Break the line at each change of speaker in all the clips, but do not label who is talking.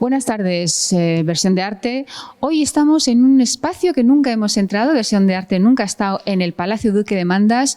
Buenas tardes, Versión de Arte. Hoy estamos en un espacio que nunca hemos entrado. Versión de Arte nunca ha estado en el Palacio Duque de Mandas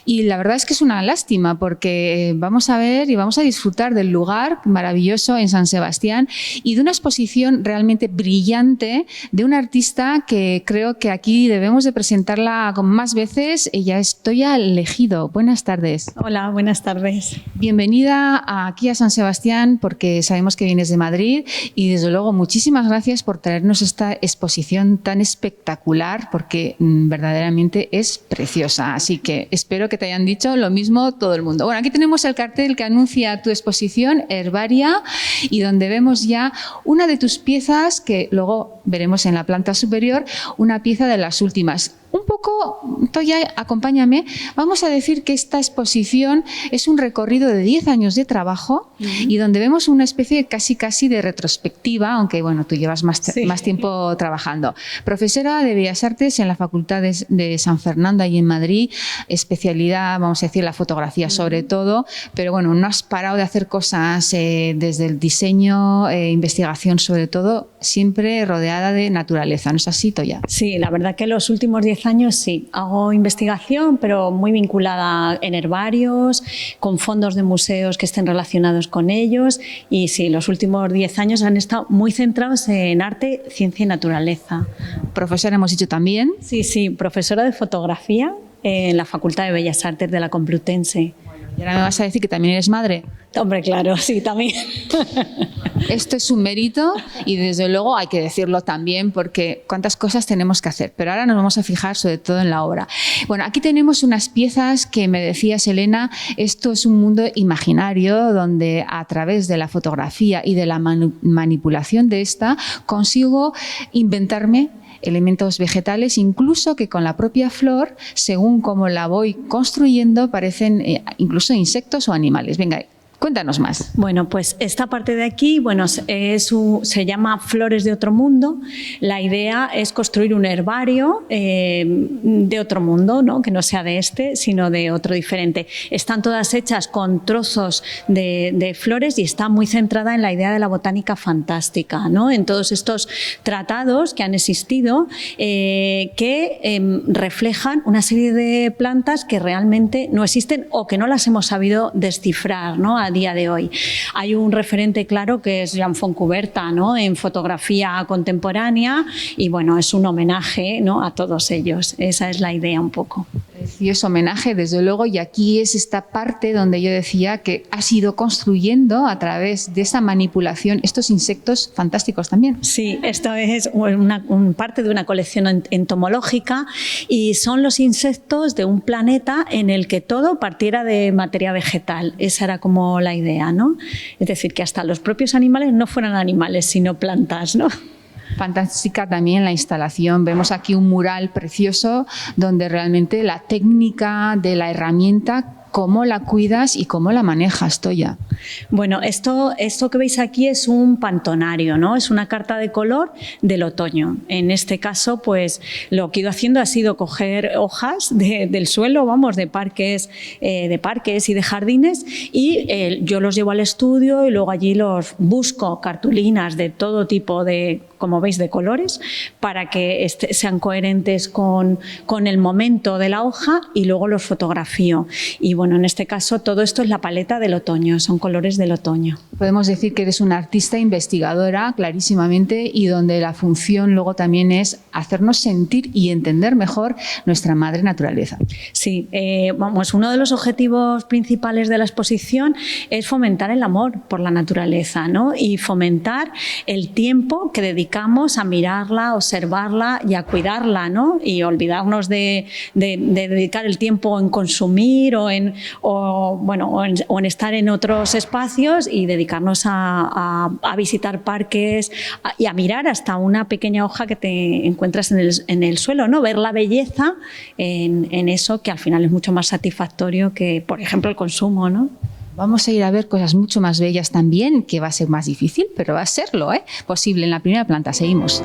y la verdad es que es una lástima porque vamos a ver y vamos a disfrutar del lugar maravilloso en San Sebastián y de una exposición realmente brillante de una artista que creo que aquí debemos de presentarla más veces. Ella es Toya Legido. Buenas tardes.
Hola, buenas tardes.
Bienvenida aquí a San Sebastián porque sabemos que vienes de Madrid. Y desde luego muchísimas gracias por traernos esta exposición tan espectacular porque verdaderamente es preciosa. Así que espero que te hayan dicho lo mismo todo el mundo. Bueno, aquí tenemos el cartel que anuncia tu exposición, Herbaria, y donde vemos ya una de tus piezas que luego veremos en la planta superior, una pieza de las últimas. Un poco, Toya, acompáñame, vamos a decir que esta exposición es un recorrido de 10 años de trabajo y donde vemos una especie casi de retrospectiva, aunque bueno, tú llevas más tiempo trabajando. Profesora de Bellas Artes en la Facultad de San Fernando, ahí en Madrid, especialidad, vamos a decir, la fotografía sobre todo, pero bueno, no has parado de hacer cosas desde el diseño, investigación sobre todo, siempre rodeada de naturaleza, ¿no es así, Toya?
Sí, la verdad que los últimos 10 años sí, hago investigación, pero muy vinculada en herbarios, con fondos de museos que estén relacionados con ellos y sí, los últimos 10 años han estado muy centrados en arte, ciencia y naturaleza.
Profesora, hemos dicho también.
Sí, profesora de fotografía en la Facultad de Bellas Artes de la Complutense.
¿Y ahora me vas a decir que también eres madre?
Hombre, claro, sí, también.
Esto es un mérito y desde luego hay que decirlo también porque cuántas cosas tenemos que hacer. Pero ahora nos vamos a fijar sobre todo en la obra. Bueno, aquí tenemos unas piezas que me decías, Elena, esto es un mundo imaginario donde a través de la fotografía y de la manipulación de esta consigo inventarme elementos vegetales, incluso que con la propia flor, según cómo la voy construyendo, parecen incluso insectos o animales. Venga, cuéntanos más.
Bueno, pues esta parte de aquí, bueno, se llama Flores de otro mundo. La idea es construir un herbario de otro mundo, ¿no? Que no sea de este, sino de otro diferente. Están todas hechas con trozos de flores y está muy centrada en la idea de la botánica fantástica, ¿no? En todos estos tratados que han existido que reflejan una serie de plantas que realmente no existen o que no las hemos sabido descifrar, ¿no? A día de hoy. Hay un referente claro que es Jean Fontcuberta, ¿no? En fotografía contemporánea y bueno, es un homenaje, ¿no? A todos ellos. Esa es la idea un poco.
Precioso homenaje, desde luego, y aquí es esta parte donde yo decía que has ido construyendo a través de esa manipulación estos insectos fantásticos también.
Sí, esto es parte de una colección entomológica y son los insectos de un planeta en el que todo partiera de materia vegetal. Esa era como la idea, ¿no? Es decir, que hasta los propios animales no fueran animales, sino plantas, ¿no?
Fantástica también la instalación. Vemos aquí un mural precioso donde realmente la técnica de la herramienta, cómo la cuidas y cómo la manejas, Toya.
Bueno, esto que veis aquí es un pantonario, ¿no? Es una carta de color del otoño. En este caso, pues lo que he ido haciendo ha sido coger hojas del suelo, vamos, de parques y de jardines y yo los llevo al estudio y luego allí los busco cartulinas de todo tipo de, como veis, de colores para que sean coherentes con el momento de la hoja y luego los fotografío. Y bueno, en este caso todo esto es la paleta del otoño, son colores del otoño.
Podemos decir que eres una artista investigadora clarísimamente y donde la función luego también es hacernos sentir y entender mejor nuestra madre naturaleza.
Sí, vamos, uno de los objetivos principales de la exposición es fomentar el amor por la naturaleza, ¿no? Y fomentar el tiempo que dedicamos a mirarla, observarla y a cuidarla, ¿no? Y olvidarnos de dedicar el tiempo en consumir o en estar en otros espacios y dedicarnos a visitar parques y a mirar hasta una pequeña hoja que te encuentras en el suelo, ¿no? Ver la belleza en eso, que al final es mucho más satisfactorio que, por ejemplo, el consumo, ¿no?
Vamos a ir a ver cosas mucho más bellas también, que va a ser más difícil, pero va a serlo, posible en la primera planta. Seguimos.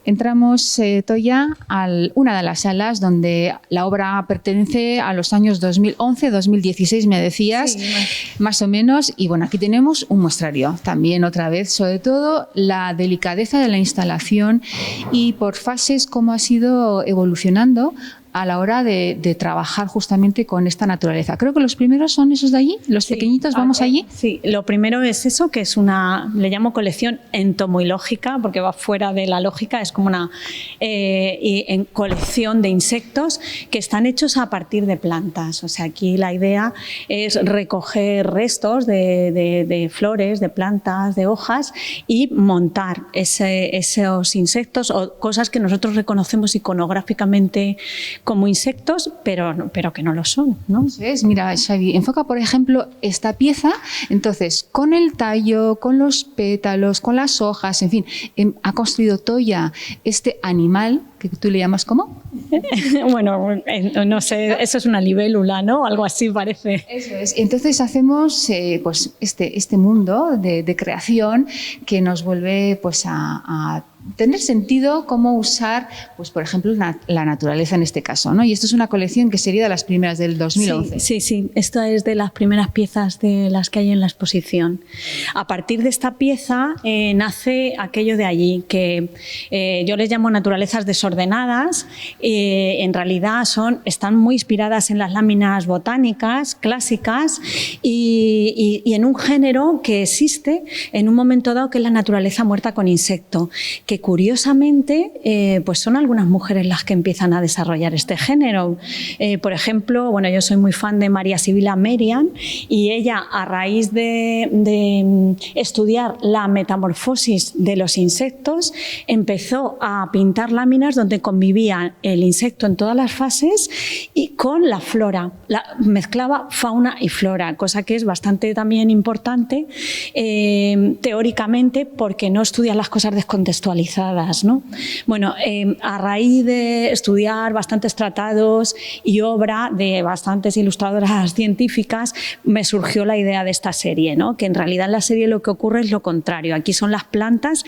Entramos, Toya, a una de las salas donde la obra pertenece a los años 2011, 2016, me decías, sí, más o menos. Y bueno, aquí tenemos un muestrario. También otra vez, sobre todo, la delicadeza de la instalación y por fases cómo ha sido evolucionando a la hora de trabajar justamente con esta naturaleza. Creo que los primeros son esos de allí, los pequeñitos, ¿vamos allí?
Sí, lo primero es eso, que es una, le llamo colección entomológica, porque va fuera de la lógica, es como una colección de insectos que están hechos a partir de plantas. O sea, aquí la idea es recoger restos de flores, de plantas, de hojas y montar esos insectos o cosas que nosotros reconocemos iconográficamente como insectos, pero que no lo son, ¿no?
¿Ves? Mira, Xavi, enfoca, por ejemplo, esta pieza, entonces, con el tallo, con los pétalos, con las hojas, en fin, ha construido Toya este animal que tú le llamas ¿cómo?
Bueno, no sé, eso es una libélula, ¿no? Algo así parece.
Eso es. Entonces hacemos pues este mundo de creación que nos vuelve pues a tener sentido cómo usar, pues por ejemplo, la naturaleza en este caso, ¿no? Y esto es una colección que sería de las primeras del 2011.
Sí. Esta es de las primeras piezas de las que hay en la exposición. A partir de esta pieza nace aquello de allí, que yo les llamo naturalezas desordenadas. En realidad están muy inspiradas en las láminas botánicas clásicas y en un género que existe en un momento dado, que es la naturaleza muerta con insecto, que curiosamente pues son algunas mujeres las que empiezan a desarrollar este género. Por ejemplo, bueno, yo soy muy fan de María Sibila Merian y ella, a raíz de estudiar la metamorfosis de los insectos, empezó a pintar láminas donde convivía el insecto en todas las fases y con la flora. Mezclaba fauna y flora, cosa que es bastante también importante teóricamente, porque no estudias las cosas descontextualizadas, ¿no? Bueno, a raíz de estudiar bastantes tratados y obra de bastantes ilustradoras científicas, me surgió la idea de esta serie, ¿no? Que en realidad en la serie lo que ocurre es lo contrario. Aquí son las plantas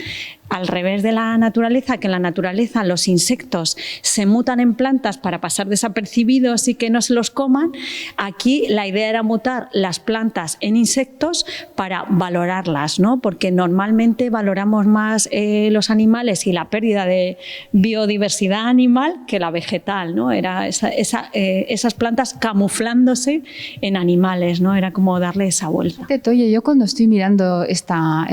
al revés de la naturaleza, que en la naturaleza los insectos se mutan en plantas para pasar desapercibidos y que no se los coman. Aquí la idea era mutar las plantas en insectos para valorarlas, ¿no? Porque normalmente valoramos más los animales y la pérdida de biodiversidad animal que la vegetal, ¿no? Era esas plantas camuflándose en animales, ¿no? Era como darle esa vuelta.
Oye, yo cuando estoy mirando esta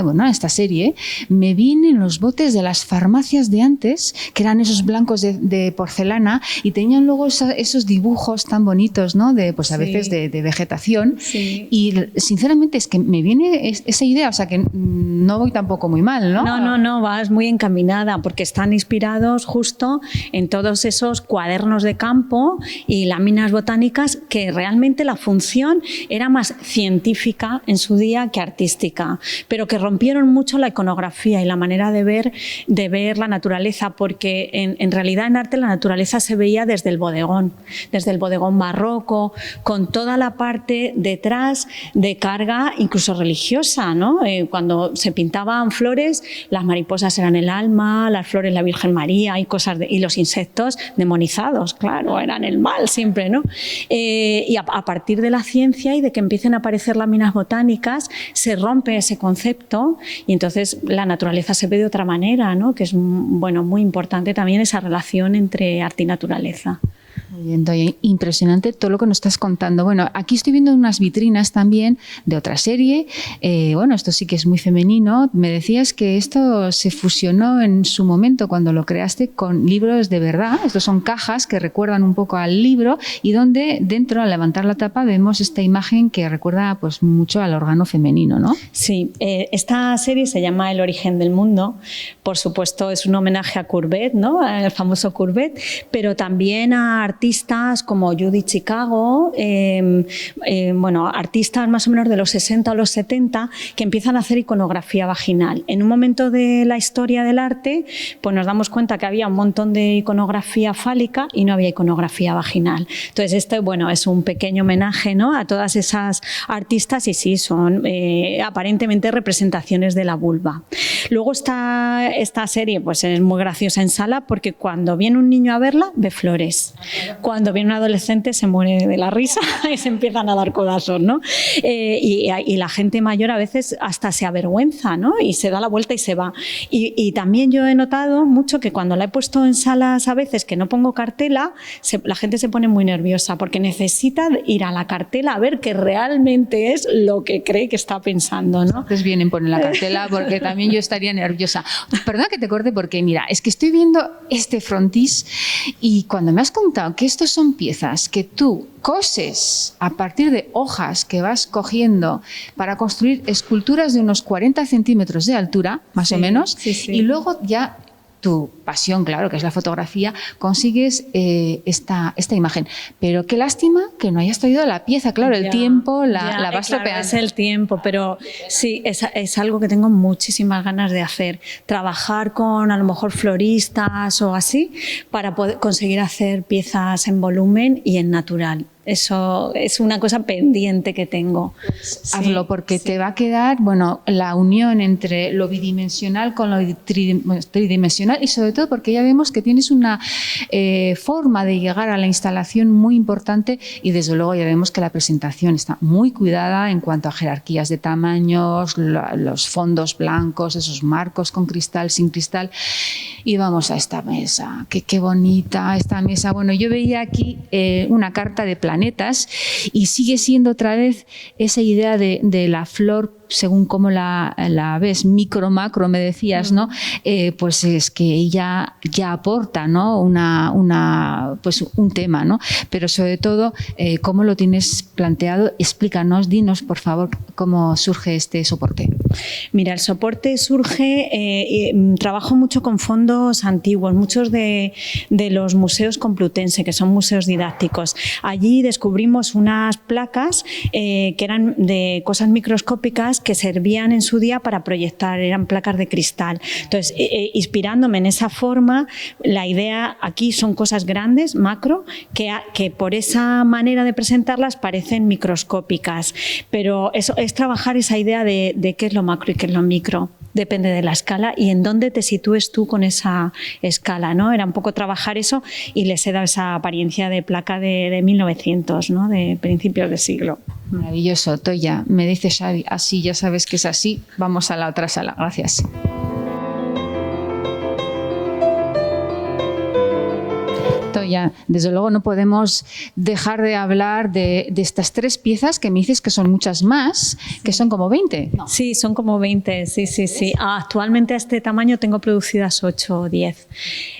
serie, me vienen los botes de las farmacias de antes, que eran esos blancos de porcelana, y tenían luego esos dibujos tan bonitos, ¿no? Pues a veces de vegetación. Sí. Y sinceramente es que me viene esa idea, o sea que no voy tampoco muy mal, ¿no?
No, vas muy encaminada, porque están inspirados justo en todos esos cuadernos de campo y láminas botánicas, que realmente la función era más científica en su día que artística, pero que rompieron mucho la iconografía y la manera de ver la naturaleza, porque en realidad en arte la naturaleza se veía desde el bodegón barroco, con toda la parte detrás de carga incluso religiosa, ¿no? Cuando se pintaban flores, las mariposas eran el alma, las flores la Virgen María y los insectos demonizados, claro, eran el mal siempre, ¿no? Y a partir de la ciencia y de que empiecen a aparecer láminas botánicas, se rompe ese concepto y entonces la naturaleza se ve de otra manera, ¿no? Que es, bueno, muy importante también esa relación entre arte y naturaleza.
Muy bien, impresionante todo lo que nos estás contando. Bueno, aquí estoy viendo unas vitrinas también de otra serie. Bueno, esto sí que es muy femenino. Me decías que esto se fusionó en su momento cuando lo creaste con libros de verdad. Estos son cajas que recuerdan un poco al libro y donde dentro, al levantar la tapa, vemos esta imagen que recuerda pues mucho al órgano femenino, ¿no?
Sí, esta serie se llama El origen del mundo. Por supuesto, es un homenaje a Courbet, ¿no? Al famoso Courbet, pero también a a artistas como Judy Chicago, bueno, artistas más o menos de los 60 o los 70 que empiezan a hacer iconografía vaginal. En un momento de la historia del arte, pues nos damos cuenta que había un montón de iconografía fálica y no había iconografía vaginal. Entonces, esto, bueno, es un pequeño homenaje, ¿no?, a todas esas artistas y sí, son aparentemente representaciones de la vulva. Luego esta serie pues es muy graciosa en sala porque cuando viene un niño a verla ve flores. Cuando viene un adolescente se muere de la risa y se empiezan a dar codazos, ¿no? Y la gente mayor a veces hasta se avergüenza, ¿no? Y se da la vuelta y se va. Y también yo he notado mucho que cuando la he puesto en salas a veces que no pongo cartela, la gente se pone muy nerviosa porque necesita ir a la cartela a ver que realmente es lo que cree que está pensando, ¿no?
Entonces vienen, ponen la cartela porque también yo estaría nerviosa. Perdona que te corte porque mira, es que estoy viendo este frontis y cuando me has contado que estos son piezas que tú coses a partir de hojas que vas cogiendo para construir esculturas de unos 40 centímetros de altura, más o menos, y luego ya tu pasión, claro, que es la fotografía, consigues esta imagen. Pero qué lástima que no hayas traído la pieza, claro, el tiempo la vas tropeando.
Es el tiempo, pero sí, es algo que tengo muchísimas ganas de hacer. Trabajar con a lo mejor floristas o así para poder conseguir hacer piezas en volumen y en natural. Eso es una cosa pendiente que tengo.
Hazlo porque te va a quedar, bueno, la unión entre lo bidimensional con lo tridimensional y sobre todo porque ya vemos que tienes una forma de llegar a la instalación muy importante y desde luego ya vemos que la presentación está muy cuidada en cuanto a jerarquías de tamaños, los fondos blancos, esos marcos con cristal, sin cristal. Y vamos a esta mesa, qué bonita esta mesa. Bueno, yo veía aquí una carta de planetas y sigue siendo otra vez esa idea de la flor, según cómo la ves, micro, macro, me decías, ¿no? Pues es que ella ya aporta, ¿no? Pues un tema, ¿no? Pero sobre todo, ¿cómo lo tienes planteado? Explícanos, dinos, por favor, cómo surge este soporte.
Mira, el soporte surge, trabajo mucho con fondos antiguos, muchos de los museos Complutense, que son museos didácticos. Allí descubrimos unas placas que eran de cosas microscópicas que servían en su día para proyectar, eran placas de cristal. Entonces, inspirándome en esa forma, la idea aquí son cosas grandes, macro, que por esa manera de presentarlas parecen microscópicas, pero eso es trabajar esa idea de qué es lo macro y qué es lo micro. Depende de la escala y en dónde te sitúes tú con esa escala, ¿no? Era un poco trabajar eso y les he dado esa apariencia de placa de 1900, ¿no? De principios del siglo.
Maravilloso, Toya. Me dice Xavi, así, ya sabes que es así. Vamos a la otra sala. Gracias. Toya, desde luego no podemos dejar de hablar de estas tres piezas que me dices que son muchas más, que son como 20.
No. Sí, son como 20, sí. Actualmente a este tamaño tengo producidas 8 o 10.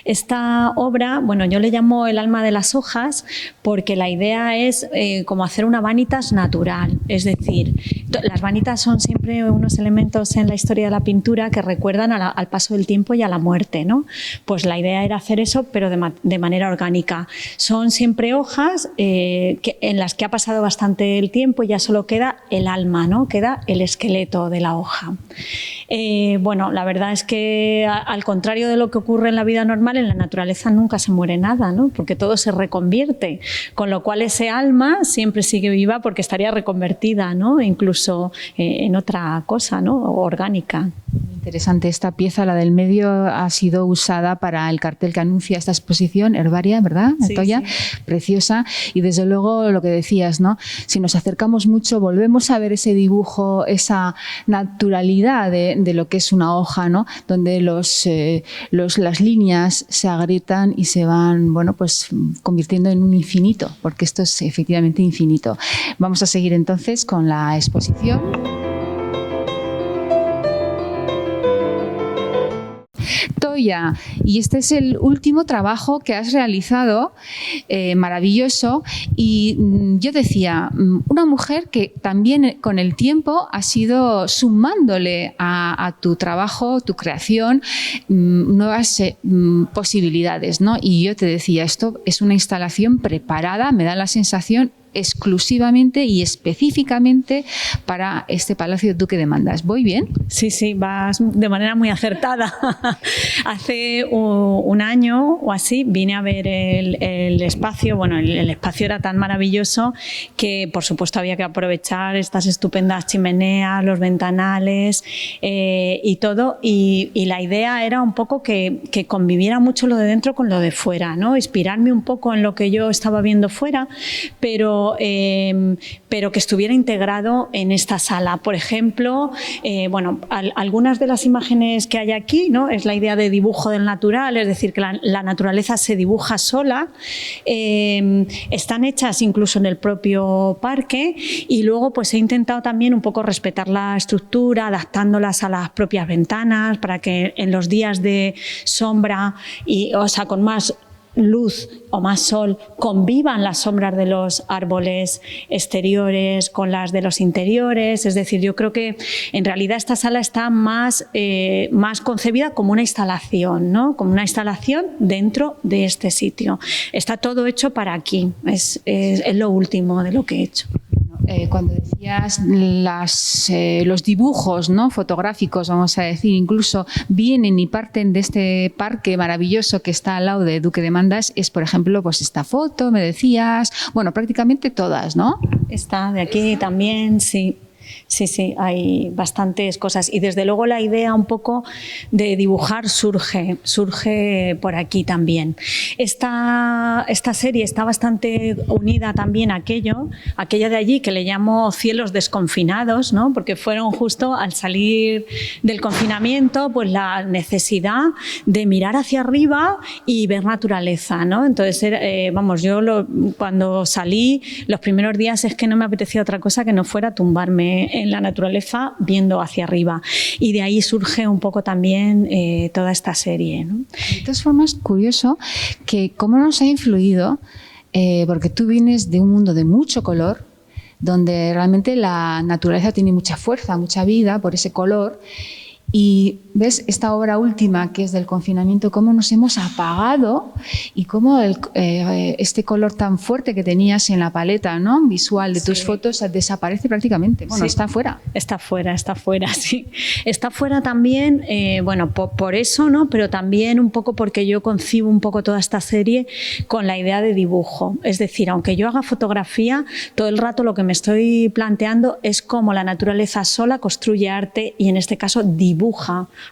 Esta obra, bueno, yo le llamo el alma de las hojas porque la idea es como hacer una vanitas natural, es decir, las vanitas son siempre unos elementos en la historia de la pintura que recuerdan al paso del tiempo y a la muerte, ¿no? Pues la idea era hacer eso, pero de manera orgánica. Son siempre hojas en las que ha pasado bastante el tiempo y ya solo queda el alma, ¿no? Queda el esqueleto de la hoja. Bueno, la verdad es que al contrario de lo que ocurre en la vida normal, en la naturaleza nunca se muere nada, ¿no? Porque todo se reconvierte, con lo cual ese alma siempre sigue viva porque estaría reconvertida, ¿no? Incluso en otra cosa, ¿no? Orgánica.
Interesante esta pieza, la del medio, ha sido usada para el cartel que anuncia esta exposición, Herbaria, ¿verdad, Toya? Sí. Preciosa. Y desde luego lo que decías, ¿no? Si nos acercamos mucho, volvemos a ver ese dibujo, esa naturalidad de lo que es una hoja, ¿no? Donde las líneas se agrietan y se van, bueno, pues convirtiendo en un infinito, porque esto es efectivamente infinito. Vamos a seguir entonces con la exposición. Toya, Y este es el último trabajo que has realizado, maravilloso. Y yo decía, una mujer que también con el tiempo ha sido sumándole a tu trabajo, tu creación, nuevas posibilidades, ¿no? Y yo te decía, esto es una instalación preparada, me da la sensación, exclusivamente y específicamente para este Palacio Duque de Mandas. ¿Voy bien?
Sí, sí, vas de manera muy acertada. Hace un año o así vine a ver el espacio. Bueno, el espacio era tan maravilloso que, por supuesto, había que aprovechar estas estupendas chimeneas, los ventanales y todo. Y la idea era un poco que conviviera mucho lo de dentro con lo de fuera, ¿no? Inspirarme un poco en lo que yo estaba viendo fuera, pero que estuviera integrado en esta sala. Por ejemplo, algunas de las imágenes que hay aquí, ¿no? Es la idea de dibujo del natural, es decir, que la naturaleza se dibuja sola, están hechas incluso en el propio parque, y luego pues he intentado también un poco respetar la estructura, adaptándolas a las propias ventanas para que en los días de sombra con más luz o más sol convivan las sombras de los árboles exteriores con las de los interiores. Es decir, yo creo que en realidad esta sala está más concebida como una instalación, ¿no? Como una instalación dentro de este sitio. Está todo hecho para aquí, es lo último de lo que he hecho.
Cuando decías los dibujos, ¿no? Fotográficos, vamos a decir, incluso vienen y parten de este parque maravilloso que está al lado de Duque de Mandas, es, por ejemplo, pues esta foto, me decías, bueno, prácticamente todas, ¿no?
Está de aquí también, sí. Sí, hay bastantes cosas, y desde luego la idea un poco de dibujar surge por aquí también. Esta serie está bastante unida también a aquella de allí que le llamo Cielos Desconfinados, ¿no? Porque fueron justo al salir del confinamiento, pues la necesidad de mirar hacia arriba y ver naturaleza, ¿no? Entonces, cuando salí, los primeros días es que no me apetecía otra cosa que no fuera tumbarme en la naturaleza viendo hacia arriba, y de ahí surge un poco también toda esta serie, ¿no?
De todas formas, curioso que cómo nos ha influido, porque tú vienes de un mundo de mucho color, donde realmente la naturaleza tiene mucha fuerza, mucha vida por ese color. Y ves esta obra última que es del confinamiento, cómo nos hemos apagado y cómo este color tan fuerte que tenías en la paleta, ¿no? Visual de tus fotos desaparece prácticamente. Bueno, está fuera.
Está fuera, sí. Está fuera también, por eso, ¿no? Pero también un poco porque yo concibo un poco toda esta serie con la idea de dibujo. Es decir, aunque yo haga fotografía, todo el rato lo que me estoy planteando es cómo la naturaleza sola construye arte, y en este caso dibuja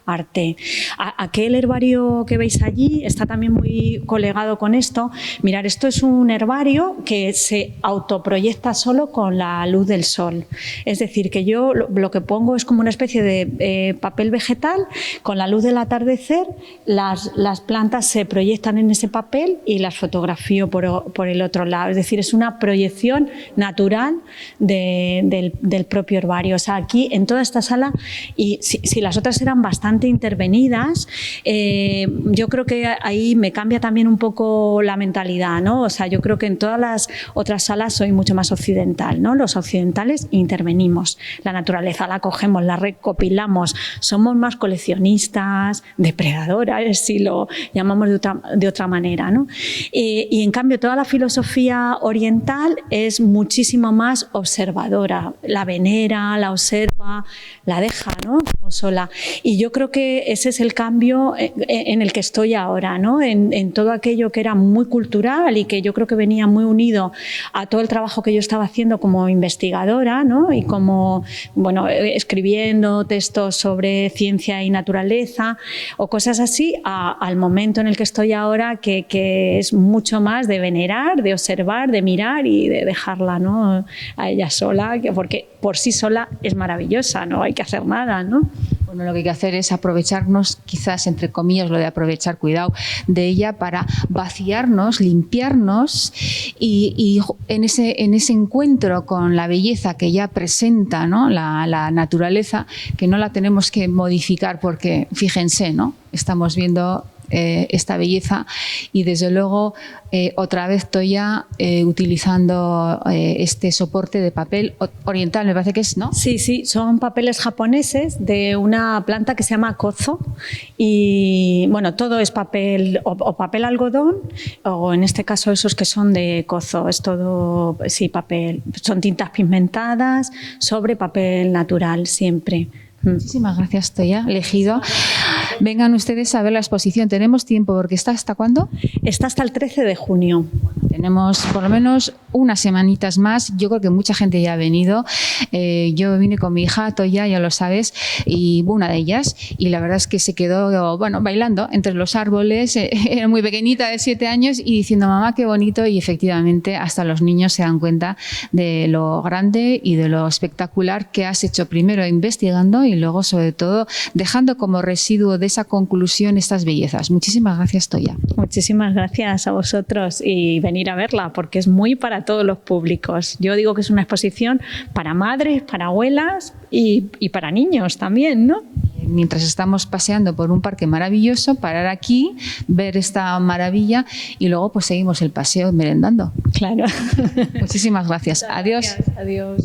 arte. Aquel herbario que veis allí está también muy colegado con esto. Mirad, esto es un herbario que se autoproyecta solo con la luz del sol. Es decir, que yo lo que pongo es como una especie de papel vegetal con la luz del atardecer, las plantas se proyectan en ese papel y las fotografío por el otro lado. Es decir, es una proyección natural del propio herbario. O sea, aquí en toda esta sala, y si las otras eran bastante intervenidas, yo creo que ahí me cambia también un poco la mentalidad, ¿no? O sea, yo creo que en todas las otras salas soy mucho más occidental, ¿no? Los occidentales intervenimos, la naturaleza la cogemos, la recopilamos, somos más coleccionistas, depredadoras, si lo llamamos de otra manera, ¿no? Y en cambio toda la filosofía oriental es muchísimo más observadora, la venera, la observa, la deja, ¿no? Como sola. Y yo creo que ese es el cambio en el que estoy ahora, ¿no? En todo aquello que era muy cultural y que yo creo que venía muy unido a todo el trabajo que yo estaba haciendo como investigadora, ¿no? Y como, escribiendo textos sobre ciencia y naturaleza o cosas así, al momento en el que estoy ahora, que es mucho más de venerar, de observar, de mirar y de dejarla, ¿no? A ella sola, porque por sí sola es maravillosa, no hay que hacer nada, ¿no?
Bueno, lo que hay que hacer es aprovecharnos, quizás entre comillas, lo de aprovechar, cuidado, de ella para vaciarnos, limpiarnos y en ese encuentro con la belleza que ya presenta, ¿no? la naturaleza, que no la tenemos que modificar porque, fíjense, ¿no? Estamos viendo esta belleza y desde luego otra vez Toya utilizando este soporte de papel oriental, me parece que es, ¿no?
Sí, sí, son papeles japoneses de una planta que se llama kozo y bueno, todo es papel o papel algodón o en este caso esos que son de kozo, es todo, sí, papel, son tintas pigmentadas sobre papel natural siempre.
Muchísimas gracias, Toya Legido. Vengan ustedes a ver la exposición. ¿Tenemos tiempo? Porque ¿está hasta cuándo?
Está hasta el 13 de junio.
Tenemos por lo menos unas semanitas más. Yo creo que mucha gente ya ha venido. Yo vine con mi hija, Toya, ya lo sabes, y una de ellas. Y la verdad es que se quedó, bueno, bailando entre los árboles. Era muy pequeñita, de 7 años, y diciendo, mamá, qué bonito. Y efectivamente, hasta los niños se dan cuenta de lo grande y de lo espectacular que has hecho primero investigando y luego, sobre todo, dejando como residuo de esa conclusión estas bellezas. Muchísimas gracias, Toya.
Muchísimas gracias a vosotros y venir a verla porque es muy para todos los públicos. Yo digo que es una exposición para madres, para abuelas y para niños también, ¿no?
Mientras estamos paseando por un parque maravilloso, parar aquí, ver esta maravilla y luego pues seguimos el paseo merendando.
Claro.
Muchísimas gracias. Adiós.
Adiós.